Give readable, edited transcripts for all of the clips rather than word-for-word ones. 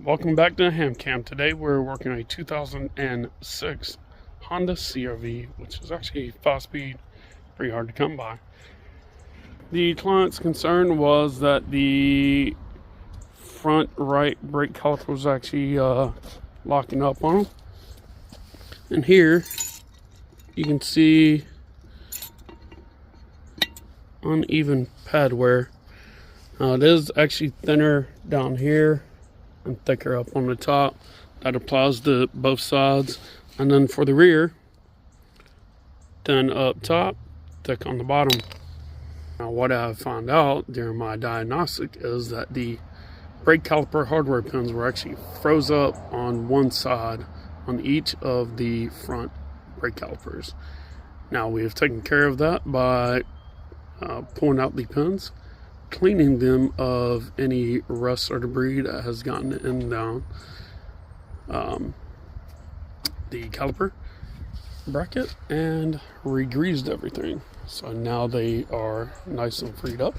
Welcome back to H.A.M. Today we're working on a 2006 Honda CRV, which is actually a 5-speed, pretty hard to come by. The client's concern was that the front right brake caliper was actually locking up on them. And here you can see uneven pad wear. It is actually thinner down here and thicker up on the top. That applies to both sides. And then for the rear, thin up top, thick on the bottom. Now what I found out during my diagnostic is that the brake caliper hardware pins were actually froze up on one side on each of the front brake calipers. Now we have taken care of that by pulling out the pins, cleaning them of any rust or debris that has gotten in and down the caliper bracket, and re-greased everything. So now they are nice and freed up.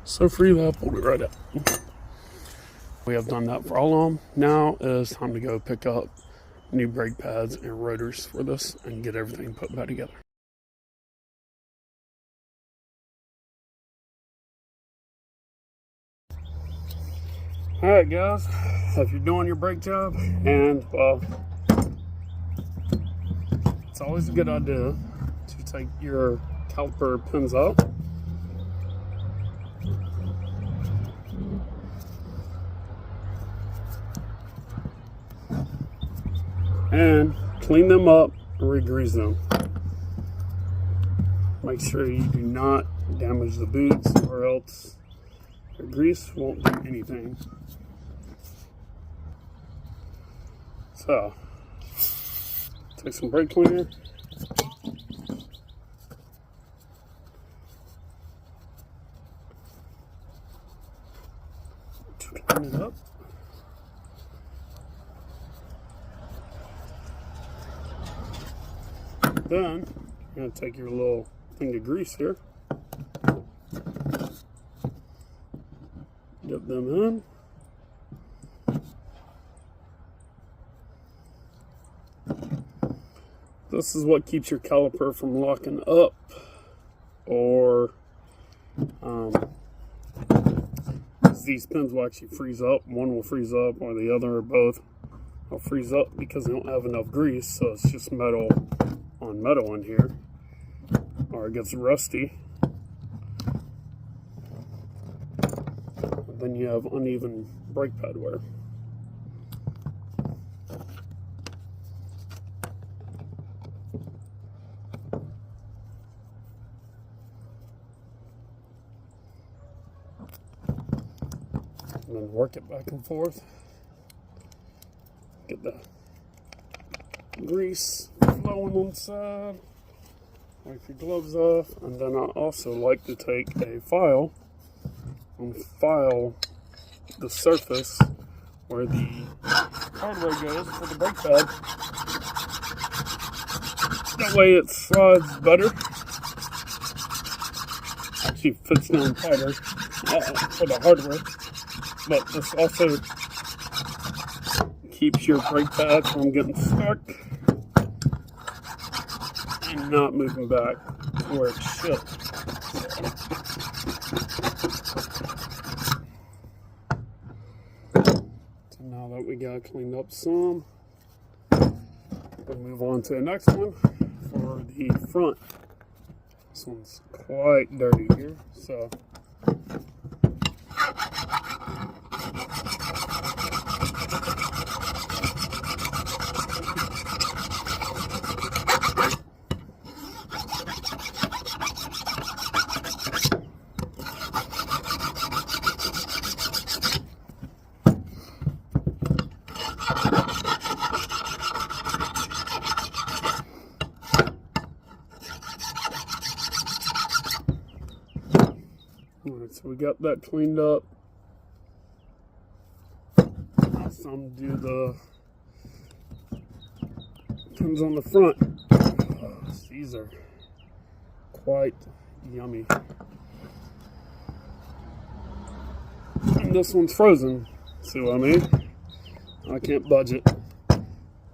So free that I pulled it right out. We have done that for all of them. Now it's time to go pick up new brake pads and rotors for this and get everything put back together. Alright guys, if you're doing your brake job, and it's always a good idea to take your caliper pins out and clean them up and re-grease them. Make sure you do not damage the boots, or else your grease won't do anything. So, take some brake cleaner, to clean it up. Then you're going to take your little thing of grease here, dip them in, this is what keeps your caliper from locking up, or these pins will actually freeze up. One will freeze up, or the other, or both will freeze up because they don't have enough grease. So it's just metal on metal in here, or it gets rusty. And then you have uneven brake pad wear. And then work it back and forth. Get the grease flowing on the side. Wipe your gloves off. And then I also like to take a file and file the surface where the hardware goes for the brake pad. That way it slides better. Actually fits down tighter for the hardware. But this also keeps your brake pad from getting stuck and not moving back to where it should. So now that we got cleaned up some, we'll move on to the next one for the front. This one's quite dirty here, so alright, so we got that cleaned up. Now some do the pins on the front. These are quite yummy. And this one's frozen. See what I mean? I can't budge it.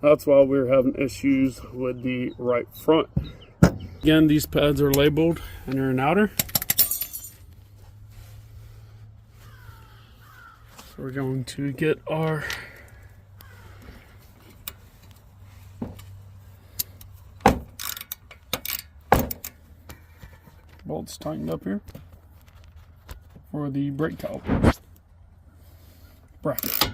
That's why we're having issues with the right front. Again, these pads are labeled inner and outer. So we're going to get our bolts tightened up here for the brake caliper bracket.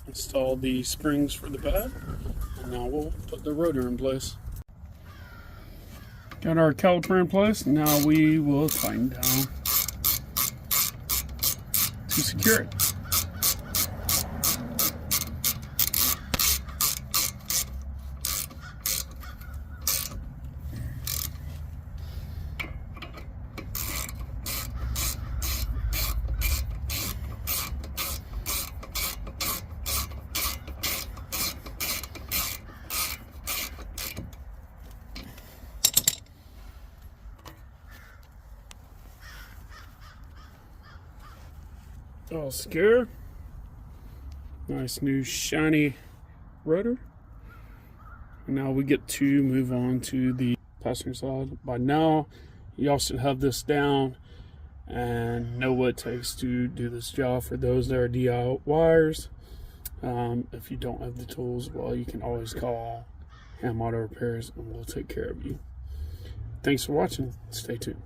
Install the springs for the pad, and now we'll put the rotor in place. Got our caliper in place, now we will tighten down to secure it. All secure. Nice new shiny rotor. And now we get to move on to the passenger side. By now, y'all should have this down and know what it takes to do this job. For those that are DIYers, if you don't have the tools, well, you can always call H.A.M Auto Repairs and we'll take care of you. Thanks for watching. Stay tuned.